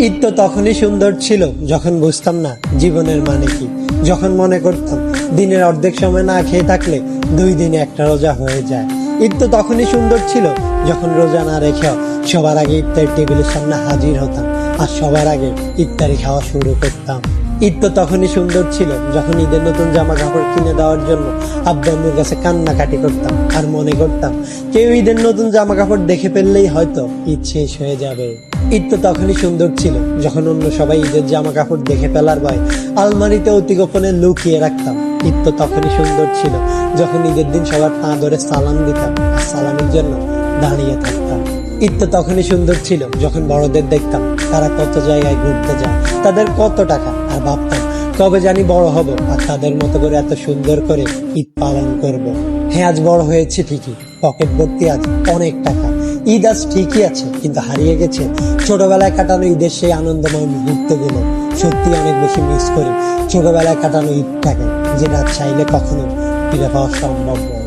ঈদ তো তখনই সুন্দর ছিল যখন বুঝতাম না জীবনের মানে কি, যখন মনে করতাম দিনের অর্ধেক সময় না খেয়ে থাকলে 2 দিনে একটা রোজা হয়ে যায়। ঈদ তো তখনই সুন্দর ছিল যখন রোজা না রেখেও সবার আগে ইফতার টেবিলের সামনে হাজির হতাম আর সবার আগে ইফতারি খাওয়া শুরু করতাম। ঈদ তো তখনই সুন্দর ছিল যখন ঈদের নতুন জামা কাপড় কিনে দেওয়ার জন্য আব্বু আম্মুর কাছে কান্নাকাটি করতাম আর মনে করতাম কেউ ঈদের নতুন জামা কাপড় দেখে ফেললেই হয়তো ঈদ শেষ হয়ে যাবে। ঈদ তো তখনই সুন্দর ছিল যখন অন্য সবাই ঈদের জামা কাপড় দেখে ফেলার ভয় আলমারিতে অতি গোপনে লুকিয়ে রাখতাম। ঈদ তো তখনই সুন্দর ছিল যখন ঈদের দিন সবার পা ধরে সালাম দিতাম আর সালামের জন্য দাঁড়িয়ে থাকতাম। ঈদ তো তখনই সুন্দর ছিল যখন বড়দের দেখতাম তারা কত জায়গায় ঘুরতে যায়, তাদের কত টাকা, আর ভাবতাম কবে জানি বড় হব আর তাদের মতো করে এত সুন্দর করে ঈদ পালন করব। হ্যাঁ, আজ বড় হয়েছে ঠিকই, পকেট ভর্তি আজ অনেক টাকা। ঈদ আজ ঠিকই আছে, কিন্তু হারিয়ে গেছে ছোটবেলায় কাটানো ঈদের সেই আনন্দময় মুহূর্তগুলো। সত্যি অনেক বেশি মিস করি ছোটবেলায় কাটানো ঈদটাকে, যেটা চাইলে কখনো ফিরে পাওয়া সম্ভব নয়।